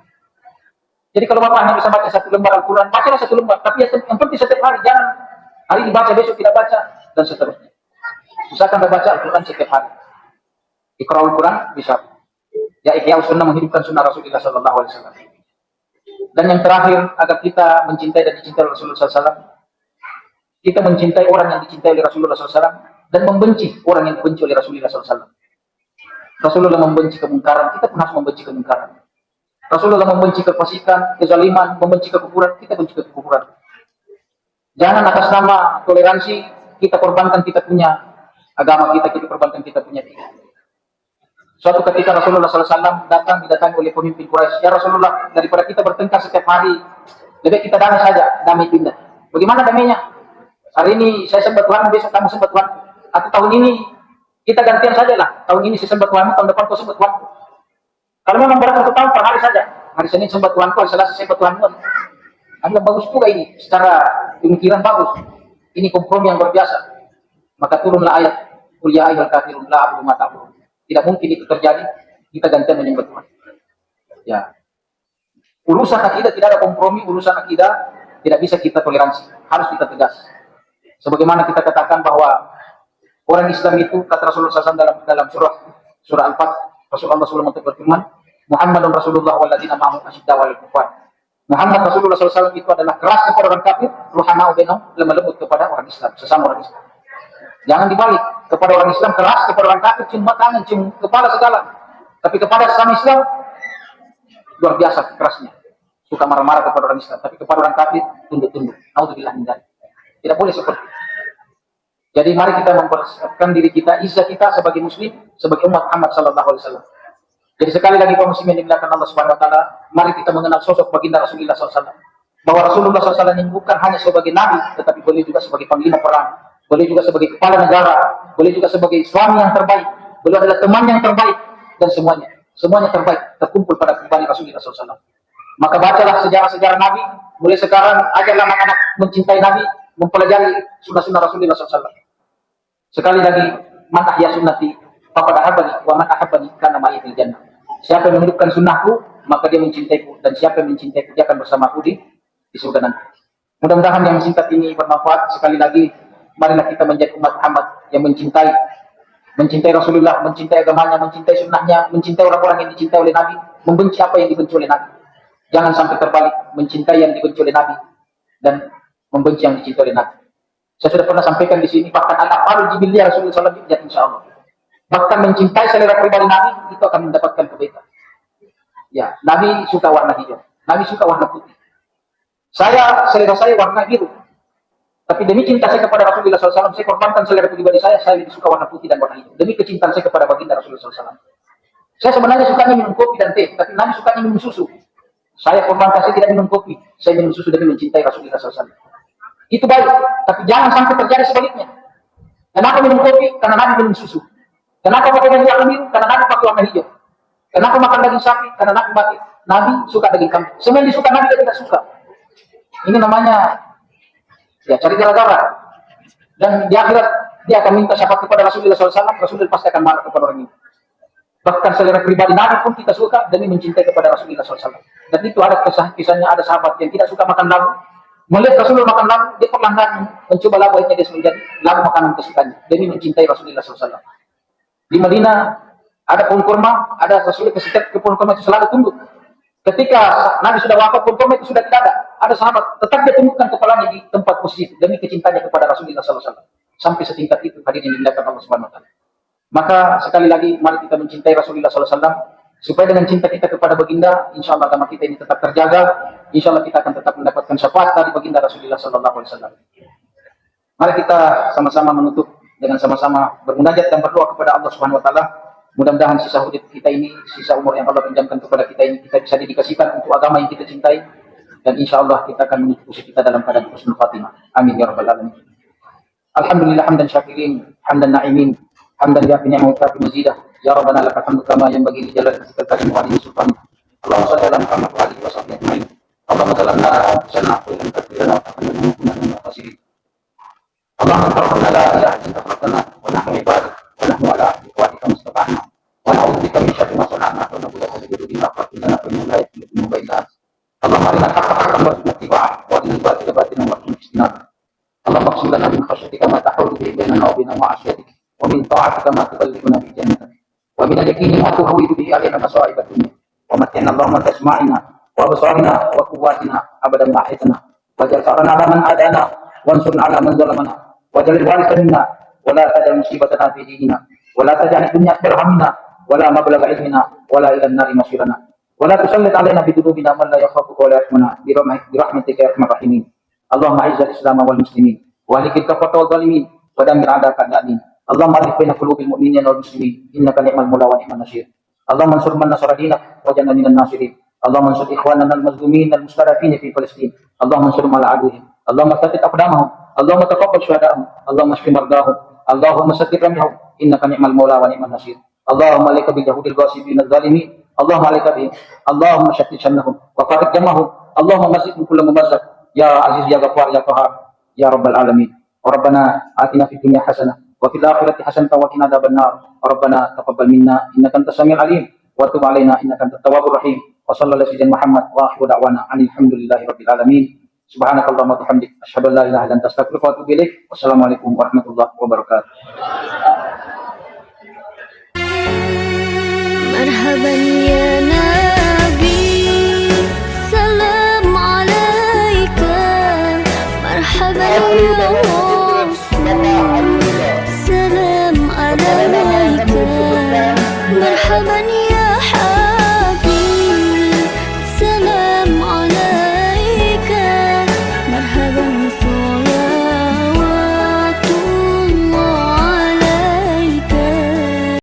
Jadi kalau Bapak hanya bisa baca 1 lembar Al-Quran, bacalah 1 lembar. Tapi yang penting setiap hari, jangan hari dibaca, besok tidak baca, dan seterusnya. Usahakan baca Al-Quran setiap hari. Iqra Al-Quran bisa. Ya, Ihya Sunnah menghidupkan sunnah Rasulullah SAW. Dan yang terakhir, agar kita mencintai dan dicintai Rasulullah SAW, kita mencintai orang yang dicintai oleh Rasulullah SAW, dan membenci orang yang dibenci oleh Rasulullah SAW. Rasulullah membenci kemungkaran, kita pun harus membenci kemungkaran. Rasulullah membenci kefasikan, kezaliman, membenci kekufuran, kita benci kekufuran. Jangan atas nama toleransi kita korbankan kita punya agama kita korbankan kita punya diri. Suatu ketika Rasulullah SAW didatangi oleh pemimpin Quraisy. Ya Rasulullah, daripada kita bertengkar setiap hari, lebih kita damai saja, damai pindah. Bagaimana damainya? Hari ini saya sembah Tuhan, besok kamu sembah Tuhan. Atau tahun ini kita gantian saja lah. Tahun ini saya sembah Tuhan, tahun depan kau sembah Tuhan. Kalau memang berat 1 tahun per hari saja. Hari Senin sembah Tuhan, hari Selasa sembah Tuhan. Adalah bagus juga ini. Secara pemikiran bagus. Ini kompromi yang luar biasa. Maka turunlah ayat. Qul ya ayyuhal kafirun la a'budu ma ta'budun. Tidak mungkin itu terjadi. Kita gantian menyembah Tuhan. Ya. Urusan akidah tidak ada kompromi. Urusan akidah tidak bisa kita toleransi. Harus kita tegas. Sebagaimana kita katakan bahwa orang Islam itu, kata Rasulullah SAW dalam surah Al-Fatih, Rasulullah SAW berfirman, Muhammadun Rasulullah walladzina ma'ahu asyiddaw 'alal kufar. Muhammad Rasulullah SAW itu adalah keras kepada orang kafir, ruhama'u bainahum, lemah lembut kepada orang Islam, sesama orang Islam. Jangan dibalik, kepada orang Islam keras, kepada orang kafir cium tangan, cium kepala segala. Tapi kepada sesama Islam luar biasa kerasnya. Suka marah-marah kepada orang Islam, tapi kepada orang kafir tunduk-tunduk. Naudzubillah min dzalik. Tidak boleh seperti itu. Jadi mari kita mempersiapkan diri kita, izzah kita sebagai muslim, sebagai umat Muhammad sallallahu alaihi wasallam. Jadi sekali lagi kaum muslimin yang dimuliakan Allah Subhanahu wa taala, mari kita mengenal sosok baginda Rasulullah SAW. Bahwa Rasulullah SAW ini bukan hanya sebagai nabi, tetapi boleh juga sebagai panglima perang, boleh juga sebagai kepala negara, boleh juga sebagai suami yang terbaik, beliau adalah teman yang terbaik, dan semuanya terbaik terkumpul pada kembali Rasulullah SAW. Maka bacalah sejarah-sejarah nabi, mulai sekarang ajarlah anak-anak mencintai nabi, mempelajari sunnah-sunnah Rasulullah SAW. Sekali lagi, man ahya sunnati faqad ahabbani wa man ahabbani kana ma'i fil jannah. Siapa yang menghidupkan sunnahku, maka dia mencintaiku, dan siapa yang mencintaiku dia akan bersamaku di surga nanti. Mudah-mudahan yang singkat ini bermanfaat. Sekali lagi, marilah kita menjadi umat Muhammad yang mencintai Rasulullah, mencintai agamanya, mencintai sunnahnya, mencintai orang-orang yang dicintai oleh Nabi, membenci apa yang dibenci oleh Nabi. Jangan sampai terbalik, mencintai yang dibenci oleh Nabi dan membenci yang dicintai oleh Nabi. Saya sudah pernah sampaikan di sini, bahkan anak paru jibilnya Rasulullah SAW, ya insya Allah. Bahkan mencintai selera pribadi Nabi, itu akan mendapatkan kebaikan. Ya, Nabi suka warna hijau, Nabi suka warna putih. Selera saya warna biru. Tapi demi cinta saya kepada Rasulullah SAW, saya korbankan selera pribadi saya lebih suka warna putih dan warna hijau. Demi kecintaan saya kepada baginda Rasulullah SAW. Saya sebenarnya sukanya minum kopi dan teh, tapi Nabi sukanya minum susu. Saya korbankan, saya tidak minum kopi, saya minum susu demi mencintai Rasulullah SAW. Itu baik, tapi jangan sampai terjadi sebaliknya. Kenapa minum kopi? Karena Nabi minum susu. Kenapa pakai baju warna biru? Karena Nabi pakai warna hijau. Kenapa makan daging sapi? Karena Nabi suka daging kambing. Semua yang disuka Nabi tidak suka. Ini namanya ya cari gara-gara. Dan di akhirat dia akan minta syafaat kepada Rasulullah SAW. Rasulullah pasti akan marah kepada orang ini. Bahkan selera pribadi Nabi pun kita suka demi mencintai kepada Rasulullah SAW. Dan itu ada kisahnya, ada sahabat yang tidak suka makan labu. Melihat Rasulullah makan labu, dia perlahan mencoba labu, akhirnya dia menjadi labu makanan kesukaannya demi mencintai Rasulullah SAW. Di Madinah ada pohon kurma, ada Rasulullah ke pohon kurma itu selalu tunduk. Ketika Nabi sudah wafat, pohon kurma itu sudah tidak ada. Ada sahabat tetap dia tundukkan kepalanya di tempat posisi demi kecintanya kepada Rasulullah SAW. Sampai setingkat itu hadirin yang dimuliakan Allah Subhanahu Wa Taala. Maka sekali lagi mari kita mencintai Rasulullah SAW supaya dengan cinta kita kepada baginda, insya Allah agama kita ini tetap terjaga. Insya Allah kita akan tetap mendapatkan syafaat dari baginda Rasulullah SAW. Mari kita sama-sama menutup dengan sama-sama bermunajat dan berdoa kepada Allah Subhanahu Wa Taala. Mudah-mudahan sisa hidup kita ini, sisa umur yang Allah pinjamkan kepada kita ini, kita bisa dedikasikan untuk agama yang kita cintai, dan insya Allah kita akan menuju usia kita dalam keadaan husnul khatimah. Amin ya rabbal alamin. Alhamdulillah hamdan syakirin, hamdan na'imin, hamdan yafi ni'mat wa mazidah. Ya rabbana lakal hamdu kama yanbaghi li jalali wajhikal karim wa li sultanik. Allahumma shalli ala Muhammad wa alihi wa sahbihi ajma'in. Allahumma zalamna anfusana wa lam taghfir lana wa tarhamna lanakunanna minal khasirin. Allahumma rabbana la ilaha illa anta khalaqtana wa nahnu ibaduk wa nahnu ala ahdiika mustata'na wa na'udzu bika min syarri ma sana'na wa na'udzu bika min syarri ma qaddarna fa innahu la yahillu illa anta. Allahumma arina al-haqqa haqqan warzuqna ittiba'ahu wa arina al-batila batilan warzuqna ijtinabah. اللهم اقسم لنا من خشيتك ما تحول به بيننا وبين معصيتك ومن طاعتك ما تبلغنا به جنتك ومن اليقين ما تهون به علينا مصائب الدنيا ومتعنا اللهم باسماعنا وابصارنا وقواتنا ابدا ما احييتنا واجعل ثارنا على من عادانا وانصرنا على من ظلمنا واجعل الوارث منا ولا تجعل مصيبتنا في ديننا ولا تجعل الدنيا اكبر همنا ولا مبلغ علمنا ولا الى النار مصيرنا ولا تسلط علينا بذنوبنا من لا يخافك ولا يرحمنا برحمتك يا ارحم الراحمين. اللهم اعز الاسلام والمسلمين واهلك الكفرة والظالمين ودمر اعداءك الاعداء. اللهم الف بين قلوب المؤمنين والمسلمين انك نعم المولى ونعم النصير. اللهم انصر من نصر دينك واجعلنا من الناصرين. اللهم انصر اخواننا المظلومين المستضعفين في فلسطين. اللهم انصرهم على عدوهم. اللهم ثبت اقدامهم. اللهم تقبل شهداءهم. اللهم اشف مرضاهم. اللهم سدد رميهم انك نعم المولى ونعم النصير. اللهم عليك باليهود الغاصبين الظالمين. اللهم عليك بهم. اللهم شتت شملهم وفرق جمعهم. اللهم مزقهم كل ممزق يا عزيز يا غفار يا قهار يا رب العالمين. ربنا آتنا في الدنيا حسنة وفي الآخرة حسنة وقنا عذاب النار. ربنا تقبل منا إنك أنت السميع العليم وتب علينا إنك أنت التواب الرحيم. وصلى الله على سيدنا محمد وآخر دعوانا عن الحمد لله رب العالمين. سبحانك اللهم وبحمدك أشهد أن لا إله إلا أنت أستغفرك وأتوب إليك. والسلام عليكم ورحمة الله وبركاته.
مرحبا يا